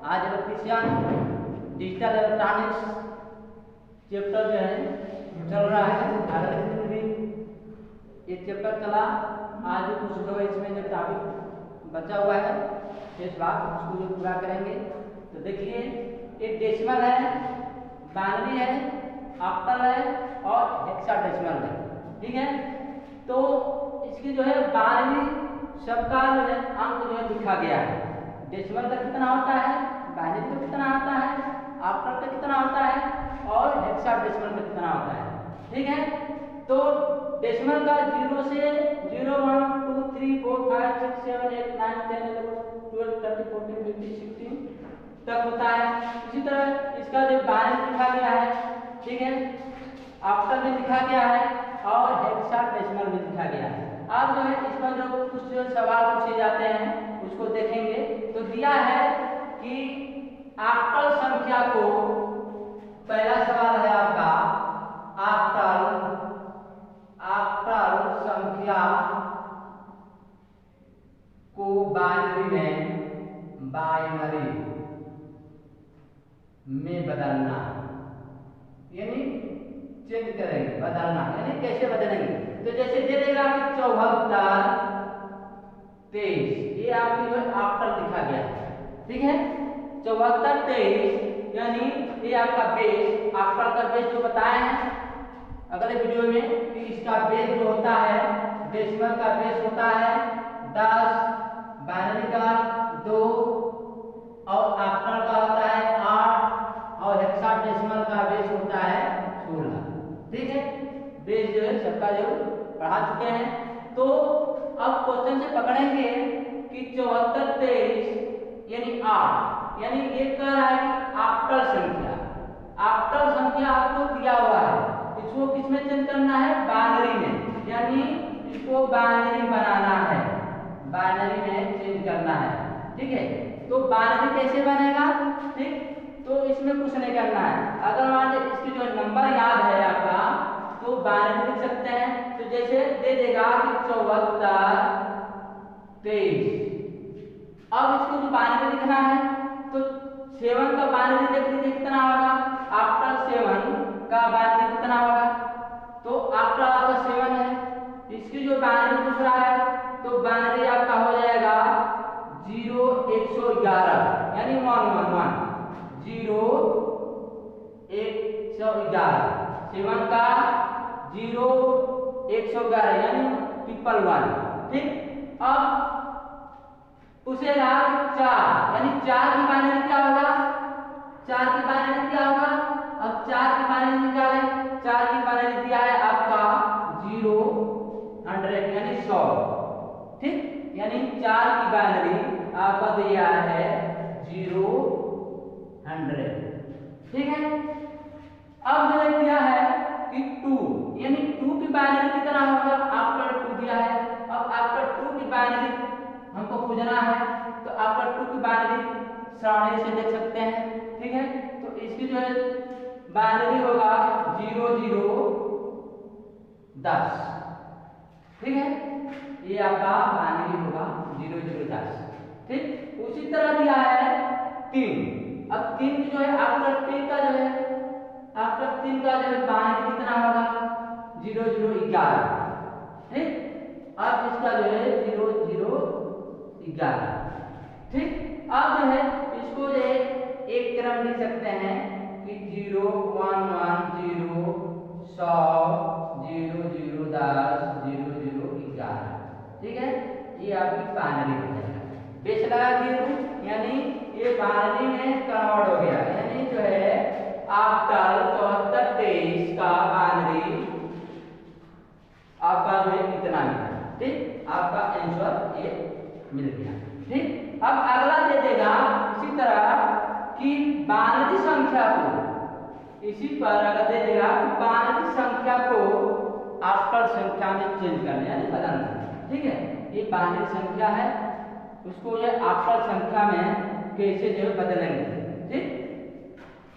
आज electrician digital electronics chapter जो है चल रहा है। अगले दिन भी ये चैप्टर चला, आज भी कुछ लोग इसमें जो टॉपिक बचा हुआ है इस बार उसको जो पूरा करेंगे। तो देखिए एक डेसिमल है, बाइनरी है, ऑक्टल है और हेक्साडेसिमल है। ठीक है, तो इसकी जो है बाइनरी सबका जो है अंक जो है लिखा गया है। डेसिमल का कितना होता है, बाइनरी का कितना होता है, ऑक्टल का कितना होता है और हेक्साडेसिमल का कितना होता है। ठीक है, तो डेसिमल का 0 से 0 1 2 3 4 5 6 7 8 9 10 11 12 13 14 15 16 तक होता है। इसी तरह इसका जो बाइनरी लिखा गया है, ठीक है, ऑक्टल भी लिखा गया है और हेक्साडेसिमल भी लिखा गया है। अब जो है इसमें जो कुछ सवाल पूछे जाते हैं उसको देखेंगे। तो दिया है कि ऑक्टल संख्या को, पहला सवाल है आपका ऑक्टल संख्या को बाइनरी में बदलना, यानी चेंज करेंगे, बदलना यानी कैसे बदलेंगे। तो जैसे दे देगा कि 74 23, ये आपकी जो ऑक्टल लिखा गया है। ठीक है, 74 23 यानी ये आपका बेस, ऑक्टल का बेस जो बताए हैं अगले वीडियो में कि इसका बेस जो होता है, डेसिमल का बेस होता है 10, बाइनरी का 2 और ऑक्टल का होता है 8 और हेक्साडेसिमल का बेस होता है 16। ठीक है, बेस जो है सबका जो पढ़ा चुके हैं। तो अब क्वेश्चन से पकड़ेंगे कि 74 23 यानी 8, यानी ये कह रहा है कि ऑक्टल संख्या आपको दिया हुआ है, इसको किसमें चेंज करना है, बाइनरी में, यानी इसको बाइनरी बनाना है, बाइनरी में चेंज करना है। ठीक है, तो बाइनरी कैसे बनेगा, ठीक, तो इसमें कुछ नहीं करना है। अगर मान लीजिए इसकी जो नंबर याद है आपका तो बाइनरी लिख सकते हैं। तो जैसे दे देगा कि 74 23, अब इसको जो बाइनरी लिखना है तो 7 का बाइनरी देख लीजिए कितना होगा, ऑक्टल 7 का बाइनरी कितना होगा, तो ऑक्टल आपका 7 है, इसकी जो बाइनरी पूछ रहा है तो बाइनरी आपका हो जाएगा 0 111 यानी 111 0 111, 7 का 0 111 यानी 111। ठीक, अब पूछेगा कि 4 यानी 4 की बाइनरी क्या होगा, 4 की बाइनरी क्या होगा। अब 4 की बाइनरी निकालें, 4 की बाइनरी दिया है आपका 0 100 यानी 100। ठीक, यानी 4 की बाइनरी आपका दिया है 0 100। ठीक है, अब मैंने दिया है कि 2 यानी 2 की बाइनरी कितना होगा, ऑक्टल 2 दिया है। अब ऑक्टल 2 की बाइनरी हमको खोजना है, तो ऑक्टल 2 की बाइनरी सरणी से देख सकते हैं। ठीक है, तो इसकी जो है बाइनरी होगा 0 0 10। ठीक है, ये आपका बाइनरी होगा 0 0 10। ठीक, उसी तरह दिया है 3। अब 3 की जो है ऑक्टल 3 का जो है, ऑक्टल 3 का जो है बाइनरी कितना होगा 0 0 11। ठीक, अब इसका जो है 0 0 11। ठीक, अब जो है इसको जो है एक क्रम लिख सकते हैं कि 0 1 1 0 100 0 0 10 0 0 11। ठीक है, ये आपकी बाइनरी हो जाएगा। बेस लगा दिए यानी ये बाइनरी में कन्वर्ट हो गया, यानी जो है ऑक्टल 74 23 का बाइनरी आपका जो है इतना मिला। ठीक, आपका आंसर ये मिल गया। ठीक, अब अगला दे देगा इसी तरह कि बाइनरी संख्या को, इसी पर अगर दे देगा कि बाइनरी संख्या को ऑक्टल संख्या में चेंज करना यानी बदलना। ठीक है, ये बाइनरी संख्या है, उसको ये ऑक्टल संख्या में कैसे जो है बदलेंगे। ठीक,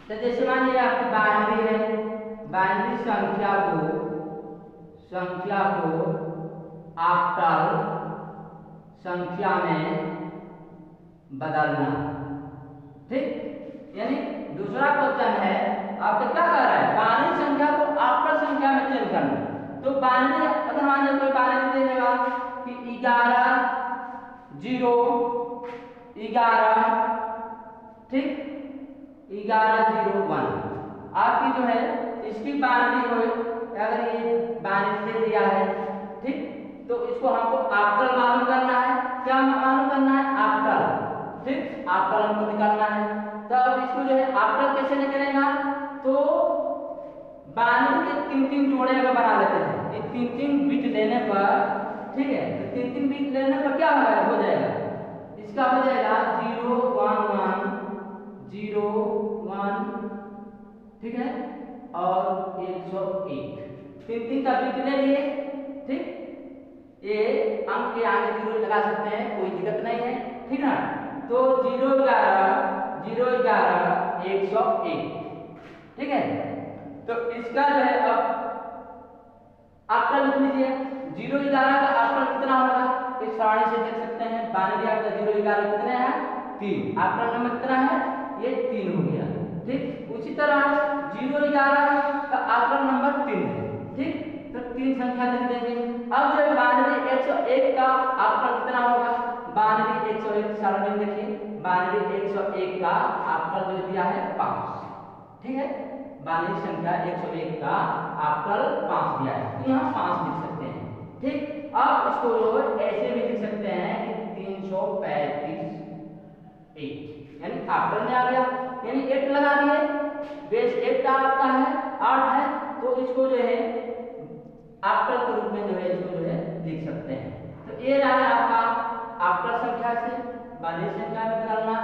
तो जैसे मान लीजिए आपकी बाइनरी है, बाइनरी संख्या को ऑक्टल संख्या में बदलना। ठीक, यानी दूसरा क्वेश्चन है आपका क्या कह रहा है, बाइनरी संख्या को ऑक्टल संख्या में चेंज करना। तो बाइनरी अगर मान लो कोई बाइनरी दे देगा कि 11 0 11, ठीक, 11 0 1, आपकी जो है इसकी बाइनरी हो, अगर ये बाइनरी दे दिया है, ठीक, तो इसको हमको ऑक्टल मालूम करना है। क्या मालूम करना है, ऑक्टल, ठीक, ऑक्टल हमको निकालना है। तो अब इसको जो है ऑक्टल कैसे निकलेगा, तो बाइनरी के 3-3 जोड़े अगर बना लेते हैं, ये 3-3 बिट लेने पर, ठीक है, तो 3-3 बिट लेने पर क्या हो जाएगा, इसका हो जाएगा 0 1 1 0 1, ठीक है, और 101, 3-3 का बिट ले लिए, ठीक, ये अंक के आगे 0 लगा सकते हैं, कोई दिक्कत नहीं है, ठीक ना। तो 0 11 0 11 101, ठीक है। तो इसका जो है अब ऑक्टल लिख लीजिए। 0 11 का ऑक्टल कितना होगा, इस सारणी से देख सकते हैं, बाइनरी आपका 0 11 कितने हैं, 3, ऑक्टल नंबर कितना है, ये 3 हो गया, ठीक। उसी तरह 0 11 का ऑक्टल नंबर 3 है, ठीक, तो 3 संख्या लिख देंगे। अब जो बाइनरी 101 का ऑक्टल कितना होगा, बाइनरी 101 सारणी में देखिए, बाइनरी 101 का ऑक्टल जो दिया है 5, ठीक है, बाइनरी संख्या 101 का ऑक्टल 5 दिया है, तो यहाँ 5 लिख सकते हैं, ठीक। अब इसको ऐसे भी लिख सकते हैं कि 335 8, यानी ऑक्टल में आ गया, यानी 8 लगा दिए, बेस 8 का आपका है 8 है, तो इसको जो है ऑक्टल के रूप में जो है इसको जो है लिख सकते हैं। तो ये रहा आपका ऑक्टल संख्या से बाइनरी संख्या में बदलना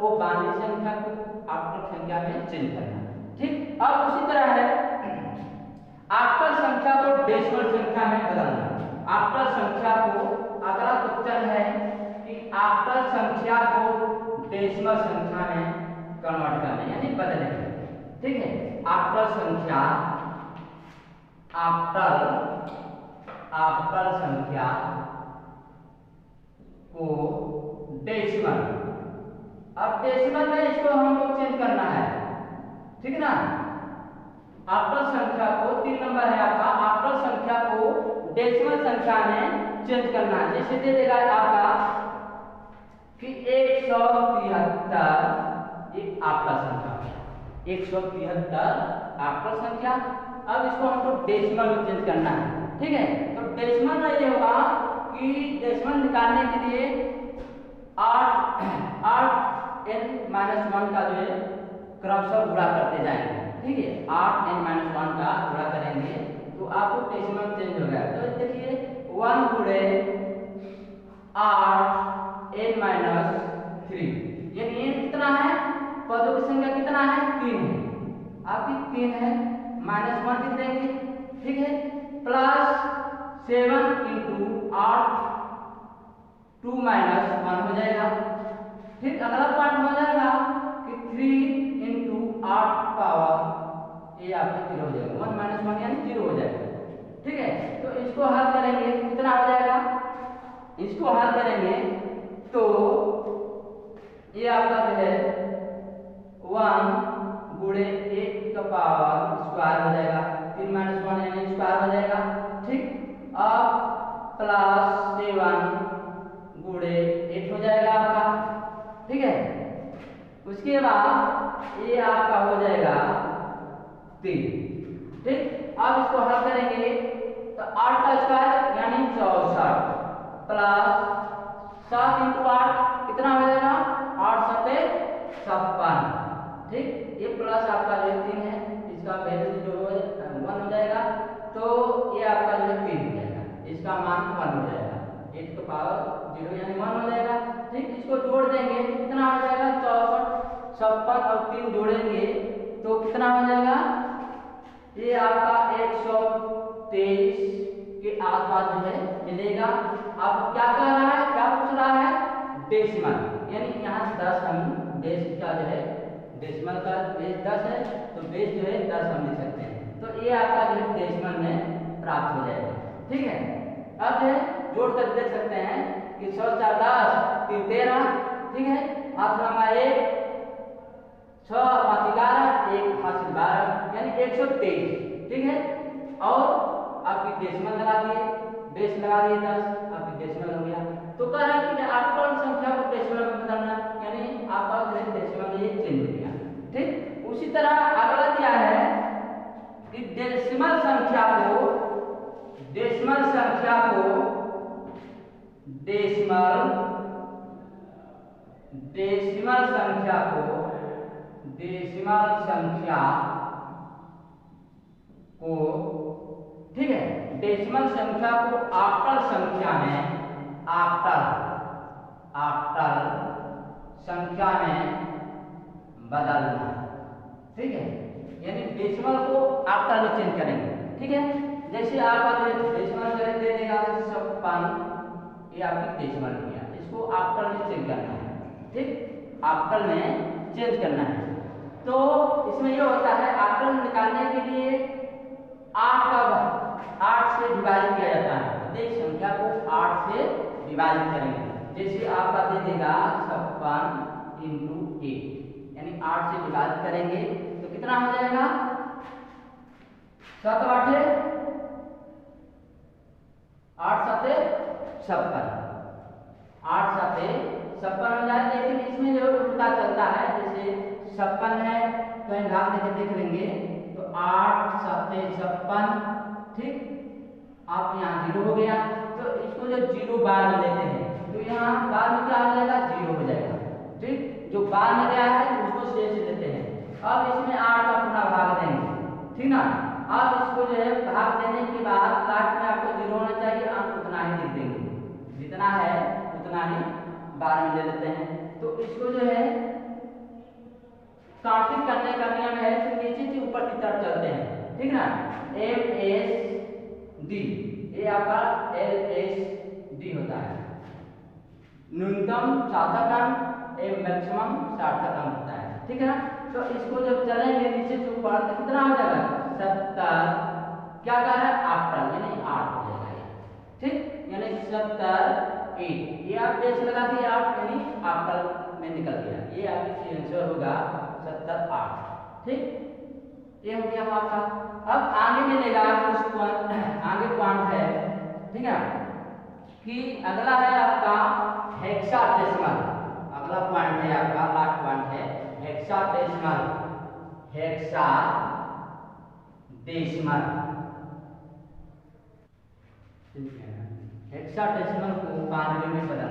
और बाइनरी संख्या को ऑक्टल संख्या में चेंज करना, ठीक। अब उसी तरह है ऑक्टल संख्या को डेसिमल संख्या में बदलना। ऑक्टल संख्या को, अगला क्वेश्चन है कि ऑक्टल संख्या को डेसिमल संख्या में कन्वर्ट करना, यानी बदलेंगे, ठीक है। ऑक्टल संख्या, ऑक्टल संख्या को डेसिमल, अब डेसिमल में इसको हमको चेंज करना है, ठीक ना। ऑक्टल संख्या को 3 नंबर है आपका, ऑक्टल संख्या को डेसिमल संख्या में चेंज करना है। जैसे दे देगा आपका कि 173, ये ऑक्टल संख्या, 173 ऑक्टल संख्या। अब इसको हमको डेसिमल में चेंज करना है, ठीक है। तो डेसिमल में ये होगा कि डेसिमल निकालने के लिए 8 n-1 का जो है क्रमशः गुणा करते जाएंगे, ठीक है, 8 n-1 का गुणा करेंगे तो आपको डेसिमल चेंज हो गया। तो देखिए 1 गुणे 8 n-3, यानी ये कितना है, पदों की संख्या कितना है, 3 है, आपकी 3 है, -1 लिख देंगे, ठीक है, प्लस 7 × 8 2 - 1 हो जाएगा, ठीक। अगला पार्ट हो जाएगा कि 3 × 8 पावर, ये आपका 0 हो जाएगा, 1 - 1 यानी 0 हो जाएगा, ठीक है। तो इसको हल करेंगे कितना हो जाएगा, इसको हल करेंगे तो ये आपका जो है 1 गुणे 1 का पावर स्क्वायर हो जाएगा, 3 - 1 यानी स्क्वायर हो जाएगा, ठीक। अब प्लस 7 गुणे 8 हो जाएगा आपका, ठीक है। उसके बाद ये आपका हो जाएगा 3, ठीक। अब इसको हल करेंगे तो 8 का स्क्वायर यानी 64 प्लस 7 × 8 कितना हो जाएगा, 8 × 7 56, ठीक। ये प्लस आपका जो 3 है, इसका वैल्यू जो है 1 हो जाएगा, तो ये आपका जो है 3 हो जाएगा, इसका मान 1 हो जाएगा, 8 का पावर 0 यानी 1 हो जाएगा, ठीक। इसको जोड़ देंगे तो कितना हो जाएगा, 64 56 और 3 जोड़ेंगे तो कितना हो जाएगा, ये आपका 123 के आसपास जो है मिलेगा। अब क्या कह रहा है, क्या पूछ रहा है, डेसिमल, यानी यहाँ 10 हम बेस का जो है, डेसिमल का बेस 10 है तो बेस जो है 10 हम लिख सकते हैं, तो ये आपका जो है डेसिमल में प्राप्त हो जाएगा, ठीक है। अब जो है जोड़ कर देख सकते हैं कि 100 × 4 = 10, 3 × 13, ठीक है, हाथ लंबा 1 6 5 11 1 हासिल 12 यानी 123, ठीक है। और आपकी डेसिमल लगा दिए, बेस लगा दिए 10, आपकी डेसिमल हो गया। तो कह रहा है कि ऑक्टल संख्या को डेसिमल में बदलना, यानी आपका जो है डेसिमल में ये चेंज हो गया, ठीक। उसी तरह अगला दिया है कि डेसिमल संख्या को डेसिमल संख्या को डेसिमल डेसिमल संख्या को डेसिमल संख्या को, ठीक है, डेसिमल संख्या को ऑक्टल संख्या में ऑक्टल संख्या में बदलना, ठीक है। यानी डेसिमल को ऑक्टल में चेंज करेंगे, ठीक है। जैसे आप डेसिमल जो है दे देगा 56, ये आपकी डेसिमल हो गया, इसको ऑक्टल में चेंज करना है, ठीक, ऑक्टल में चेंज करना है। तो इसमें ये होता है ऑक्टल निकालने के लिए 8 से विभाजित किया जाता है। प्रत्येक संख्या को 8 से विभाजित करेंगे। जैसे आपका दे देगा 56 × 8, यानी 8 से विभाजित करेंगे तो कितना हो जाएगा, 7 8 8 7 56, 8 7 56 हो जाए। लेकिन इसमें जो उल्टा चलता है, जैसे 56 है कहीं भाग देके देख लेंगे तो 8 7 56, ठीक, आप यहाँ 0 हो गया, तो इसको जो 0 बार में लेते हैं तो यहाँ बार में क्या हो जाएगा, 0 हो जाएगा, ठीक। जो बार में गया है उसको शेष लेते हैं। अब इसमें 8 का पुनः भाग देंगे, ठीक ना। अब इसको जो है भाग देने के बाद लास्ट में आपको 0 होना चाहिए, अंक उतना ही लिख देंगे, जितना है उतना ही बार में ले लेते हैं। तो इसको जो है काउंटिंग करने का नियम है तो नीचे से ऊपर की तरफ चलते हैं, ठीक ना। MSD, ये आपका LSD होता है, न्यूनतम सार्थक अंक, मैक्सिमम सार्थक अंक होता है, ठीक है ना। तो इसको जब चलेंगे नीचे से ऊपर तो कितना हो जाएगा, 70, क्या कर रहा है, ऑक्टल, यानी 8 हो जाएगा, ठीक, यानी 70 8, ये आप बेस लगा दिए 8, यानी ऑक्टल में निकल गया, ये आपकी आंसर होगा 70 8, ठीक। ये हो गया आपका। अब आगे मिलेगा कुछ आगे पॉइंट है, ठीक है, कि अगला है आपका हेक्साडेसिमल। अगला पॉइंट है आपका, लास्ट पॉइंट है हेक्साडेसिमल। हेक्साडेसिमल को बाइनरी में बदलना।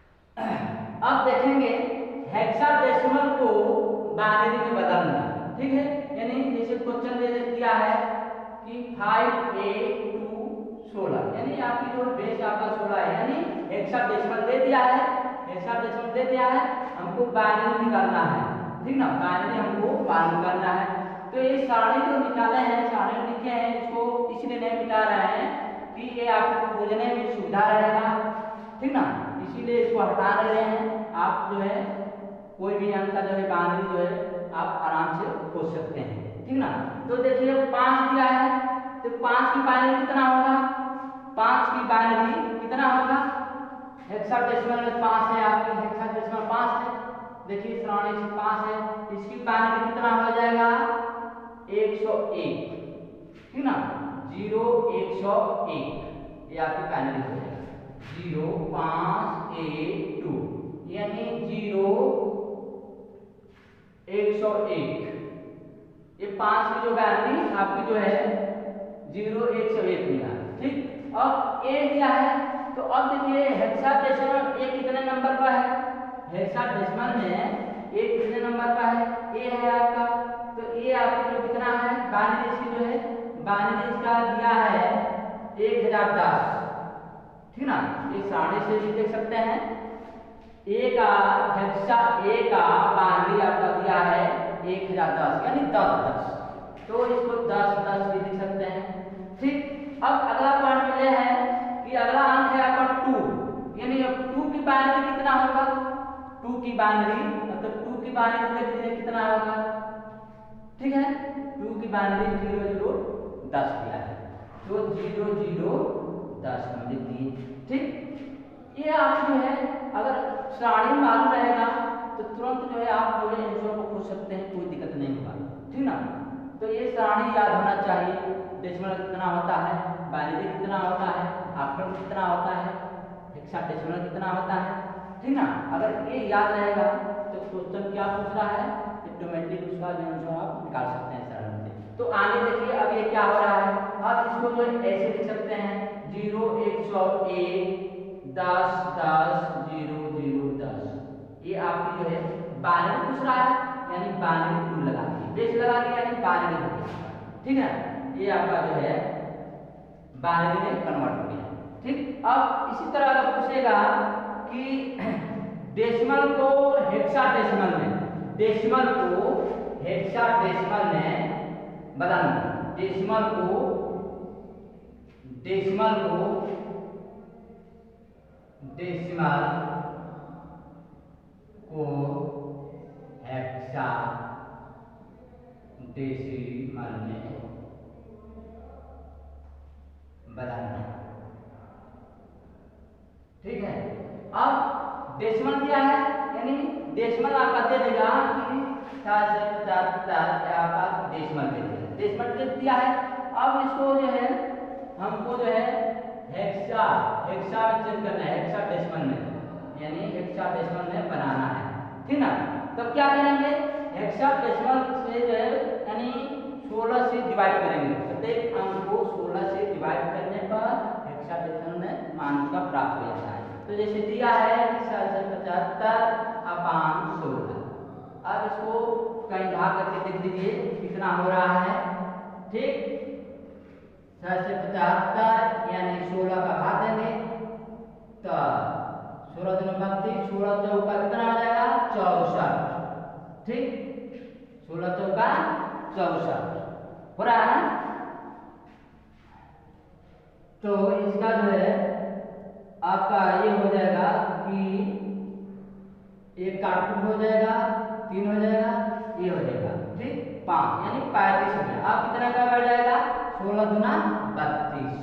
अब देखेंगे हेक्साडेसिमल को बाइनरी में बदलना, ठीक है। यानी जैसे क्वेश्चन दे दिया है कि 5A to 16, यानी आपकी जो बेस आपका 16 है, यानी हेक्साडेसिमल दे दिया है, हेक्साडेसिमल दे दिया है, हमको बाइनरी निकालना है, ठीक ना, बाइनरी हमको मालूम करना है। तो ये सारे जो निकाले हैं, सारे लिखे हैं, इसको इसलिए नहीं मिटा रहे हैं कि ये आपको खोजने में सुविधा रहेगा, ठीक ना, इसीलिए इसको हटा रहे हैं। आप जो है कोई भी अंक का जो है बाइनरी जो है आप आराम से खोज सकते हैं, ठीक ना। तो देखिए 5 दिया है, तो 5 की बाइनरी कितना होगा, 5 की बाइनरी कितना होगा, हेक्साडेसिमल में 5 है, आपकी हेक्साडेसिमल 5 है, देखिए श्रेणी से 5 है, इसकी बाइनरी कितना हो जाएगा, 101, ठीक ना, 0 101, ये आपकी बाइनरी हो जाएगा, 0 5 1 2, यानी 0 101, ये 5 की जो बाइनरी आपकी जो है 0 101 मिला, ठीक। अब ए दिया है, तो अब देखिए हेक्साडेसिमल ए कितने नंबर का है, हेक्साडेसिमल में ए कितने नंबर का है, ए है आपका, तो ए आपकी जो कितना है बाइनरी, इसकी जो है बाइनरी इसका दिया है 1010, ठीक ना। ये साढ़े से भी देख सकते हैं, ए का हेक्सा ए का बाइनरी आपका दिया है 1010, यानी 10 10, तो इसको 10 10 भी लिख सकते हैं, ठीक। अब अगला पॉइंट मिले हैं कि अगला अंक है आपका 2, यानी 2 की बाइनरी कितना होगा, 2 की बाइनरी मतलब 2 की बाइनरी देख लीजिए कितना होगा, ठीक है। 2 की बाइनरी 0 0 10 दिया है, तो 0 0 10 हम लिख दिए, ठीक। ये आप जो है अगर सारणी मालूम रहेगा तो तुरंत जो है आप जो है आंसर को खोज सकते हैं, कोई दिक्कत नहीं सारणी याद होना चाहिए। डेसिमल कितना होता है, बाइनरी कितना होता है, ऑक्टल कितना होता है, हेक्साडेसिमल कितना होता है, ठीक ना। अगर ये याद रहेगा तो क्वेश्चन क्या पूछ रहा है ऑटोमेटिक उसका जो आंसर आप निकाल सकते हैं सरल से। तो आगे देखिए अब ये क्या हो रहा है, अब इसको जो ऐसे लिख सकते हैं 0 101 10 10 0 0 10। ये आपकी जो है बाइनरी पूछ रहा है, यानी बाइनरी टूल लगा दिए, बेस लगा दिया यानी बाइनरी हो गया, ठीक है। ये आपका जो है बाइनरी में कन्वर्ट हो गया, ठीक। अब इसी तरह अगर पूछेगा कि डेसिमल को हेक्साडेसिमल में, डेसिमल को हेक्साडेसिमल में बदलना, डेसिमल को डेसिमल को हेक्साडेसिमल में बदलना, ठीक है। अब डेसिमल क्या है, यानी डेसिमल आपका दे देगा कि 4 से 50 आपका डेसिमल दे देगा, डेसिमल दे दिया है। अब इसको जो है हमको जो है हेक्सा में चेंज करना है, हेक्साडेसिमल में, यानी हेक्साडेसिमल में बनाना है, ठीक ना। तब क्या करेंगे, हेक्साडेसिमल से जो है यानी 16 से डिवाइड करेंगे, प्रत्येक अंक को 16 से डिवाइड करने पर हेक्साडेसिमल में मान का प्राप्त हो जाता है। तो जैसे दिया है 475/16। अब इसको कहीं भाग करके देख लीजिए कितना हो रहा है, ठीक। 475 यानी 16 का भाग देंगे तो 16 दूनी 32, 16 चौका कितना हो जाएगा 64, ठीक। 16 चौका 64 हो रहा है। तो इसका जो है आपका ये हो जाएगा कि एक काटकुट हो जाएगा, 3 हो जाएगा, ये हो जाएगा, ठीक। 5 यानी 35 हो गया। अब कितना का बढ़ जाएगा 16 दूना 32,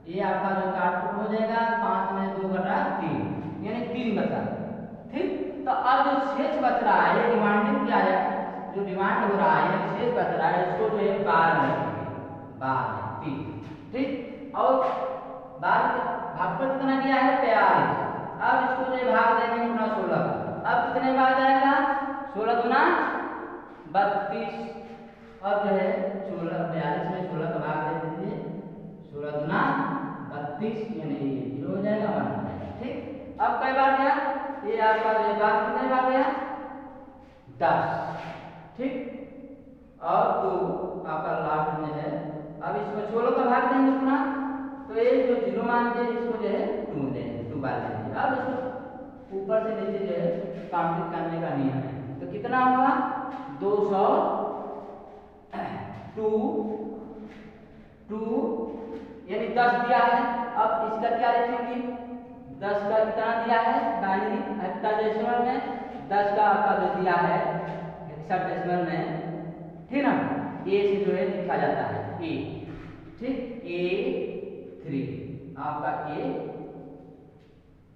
ये आपका जो काटकुट हो जाएगा 5 में 2 घटा 3 यानी 3 बचा, ठीक। तो अब जो शेष बच रहा है ये डिमांडिंग क्या है, जो डिमांड हो रहा है शेष बच रहा है इसको जो है 12 में 3, ठीक। और 12 भाग पर कितना दिया है 43। अब इसको जो है भाग देंगे गुना 16 का, अब कितने बार जाएगा 16 गुना 32। अब जो है 16 42 में 16 का भाग दे दीजिए, 16 गुना 32 यानी ये 0 हो जाएगा 1 हो जाएगा, ठीक। अब कई बार गया ये आपका जो बार कितने बार गया 10, ठीक। और 2 आपका लास्ट में है। अब इसमें 16 का भाग देंगे गुना, तो ये जो 0 मान है इसको जो है 2 लेंगे, 2 बार लेंगे। अब इसको ऊपर से नीचे जो है काउंटिंग करने का नियम है, तो कितना होगा 200 2 यानी 10 दिया है। अब इसका क्या लिखेंगे 10 का कितना दिया है बाइनरी हेक्साडेसिमल में, 10 का आपका जो दिया है हेक्साडेसिमल में, ठीक ना। ए से जो है लिखा जाता है ए, ठीक। A3 आपका ए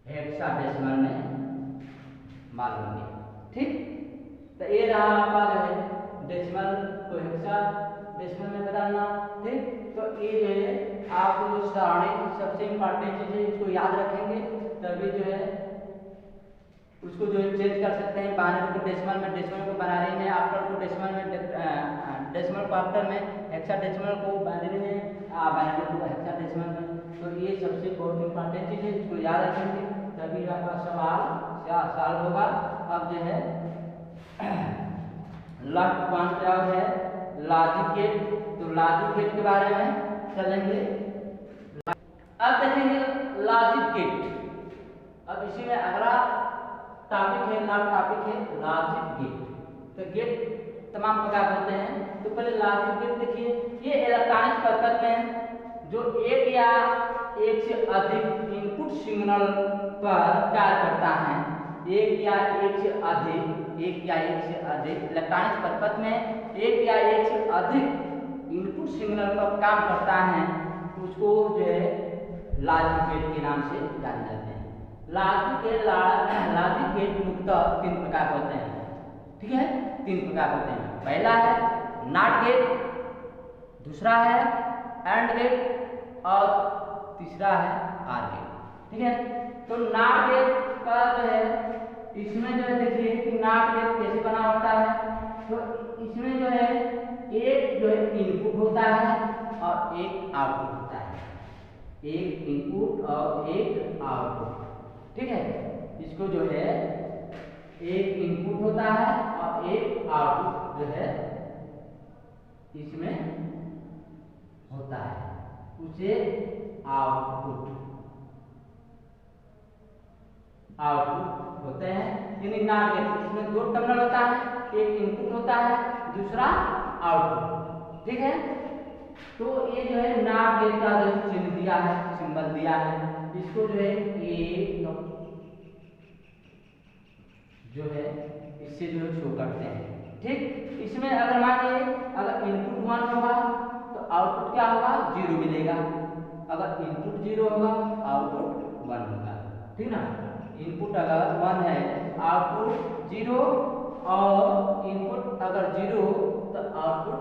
हेक्साडेसिमल में मालूम है, ठीक। तो ये रहा आपका जो है डेसिमल को हेक्साडेसिमल में बदलना, ठीक। तो ये जो है आपको जो सारणी सबसे इम्पोर्टेंट चीज़ है इसको याद रखेंगे, तभी जो है उसको जो है चेंज कर सकते हैं। बाइनरी को डेसिमल में, डेसिमल को बाइनरी में, ऑक्टल को डेसिमल में, डेसिमल को ऑक्टल में, हेक्साडेसिमल को बाइनरी में, बाइनरी को हेक्साडेसिमल में। तो ये सबसे बहुत इंपॉर्टेंट चीज़ है, इसको याद रखेंगे तभी आपका सवाल सॉल्व होगा। अब जो है लास्ट पॉइंट क्या है लॉजिक गेट, तो लॉजिक गेट के बारे में चलेंगे। अब देखेंगे लॉजिक गेट। अब इसी में अगला टॉपिक है, नया टॉपिक है लॉजिक गेट। तो गेट तमाम प्रकार होते हैं, तो पहले लॉजिक गेट देखिए। ये इलेक्ट्रॉनिक सर्किट में जो एक या एक से अधिक इनपुट सिग्नल पर कार्य करता है, एक या एक से अधिक इलेक्ट्रॉनिक सर्किट में एक या एक से अधिक इनपुट सिग्नल पर काम करता है, उसको जो है लॉजिक गेट के नाम से जाने जाते हैं। लॉजिक गेट मुख्यतः 3 प्रकार होते हैं, ठीक है। 3 प्रकार होते हैं। पहला है नॉट गेट, दूसरा है एंड गेट और तीसरा है आर गेट। ठीक है, तो नॉट गेट का जो है इसमें जो है देखिए कि नॉट गेट कैसे बना होता है। तो इसमें जो है एक जो है इनपुट होता है और एक आउटपुट होता है, एक इनपुट और एक आउटपुट। ठीक है, इसको जो है एक इनपुट होता है और एक आउटपुट जो है इसमें होता है, उसे आउटपुट होते हैं। यानी नॉट गेट इसमें दो टर्मिनल होता है, एक इनपुट होता है, दूसरा आउटपुट। ठीक है, तो ये जो है नॉट गेट का जो चिन्ह दिया है, सिंबल दिया है, इसको जो है ए जो है इससे जो है शो करते हैं। ठीक, इसमें अगर मान लीजिए अगर इनपुट 1 होगा तो आउटपुट क्या होगा, 0 मिलेगा। अगर इनपुट 0 होगा आउटपुट 1 होगा। ठीक ना, इनपुट अगर 1 है आउटपुट 0 और इनपुट अगर 0 तो आउटपुट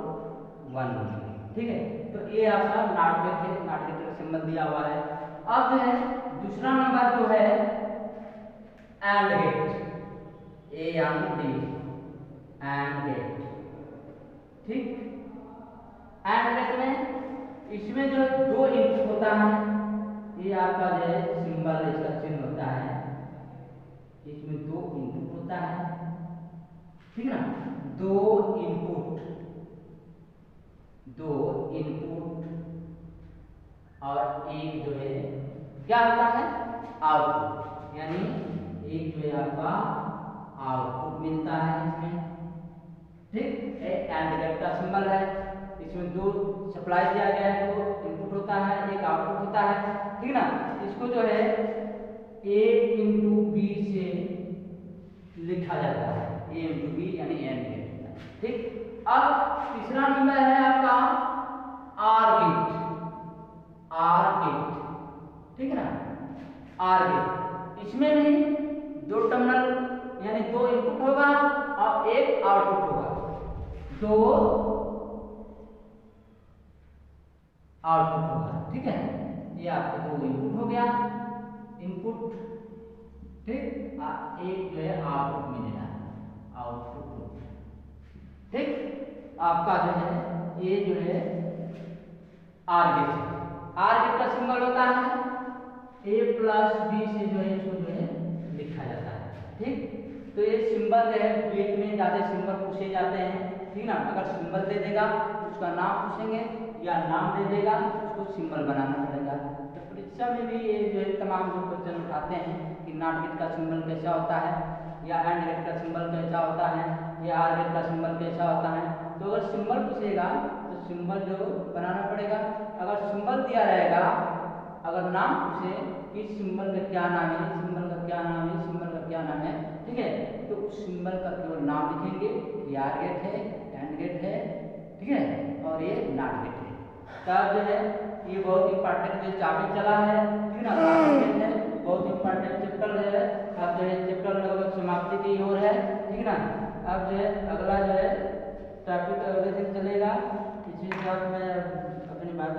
1 होगा। ठीक है, तो ये आपका नॉट गेट है, नॉट गेट का सिंबल दिया हुआ है। अब जो है दूसरा नंबर जो है and gate, A N D and gate. ठीक, एंड गेट में इसमें जो है दो इनपुट होता है, ये आपका जो है सिंबल इसका चिन्ह होता है, इसमें दो इनपुट होता है। ठीक ना, दो इनपुट और एक जो है क्या होता है, आउटपुट। यानी एक जो है आपका आउटपुट मिलता है इसमें। ठीक, एंड गेट का सिंबल है, इसमें दो सप्लाई दिया गया है, दो इनपुट होता है, एक आउटपुट होता है। ठीक ना, इसको जो है a इंटू बी से लिखा जाता है, a इंटू बी यानी एंड गेट। ठीक, अब तीसरा नंबर है आपका आर गेट। ठीक है ना, आर गेट, इसमें भी दो टर्मिनल यानी दो इनपुट होगा और एक आउटपुट होगा, दो आउटपुट होगा। ठीक है, ये आपके दो इनपुट हो गया, इनपुट। ठीक, एक जो है आउटपुट मिलेगा, आउटपुट। ठीक, आपका जो है ये जो है आर गेट है। आर गेट का सिंबल होता है a प्लस बी से जो है इसको जो है लिखा जाता है। ठीक, तो ये सिंबल जो है गेट में ज्यादा सिंबल पूछे जाते हैं। ठीक ना, अगर सिंबल दे देगा उसका नाम पूछेंगे या नाम दे देगा उसको सिंबल बनाना पड़ेगा। तो परीक्षा में भी ये जो है तमाम जो क्वेश्चन उठाते हैं कि नॉट गेट का सिंबल कैसा होता है, या एंड गेट का सिंबल कैसा होता है, या आर गेट का सिंबल कैसा होता है। तो अगर सिंबल पूछेगा तो सिंबल जो बनाना पड़ेगा। अगर सिंबल दिया रहेगा, अगर नाम पूछे कि सिंबल का क्या नाम है, सिंबल का क्या नाम है, सिंबल का क्या नाम है, ठीक है, तो उस सिंबल का केवल नाम लिखेंगे, ये आर गेट है, एंड गेट है, ठीक है, और ये नॉट गेट है। तब जो है ये बहुत इंपॉर्टेंट जो टॉपिक चला है, ठीक ना, है बहुत इंपॉर्टेंट चैप्टर है। अब जो है चैप्टर लगभग समाप्ति की ओर है। ठीक ना, अब जो है अगला जो है टॉपिक अगले दिन चलेगा। इसी के साथ मैं अपनी बात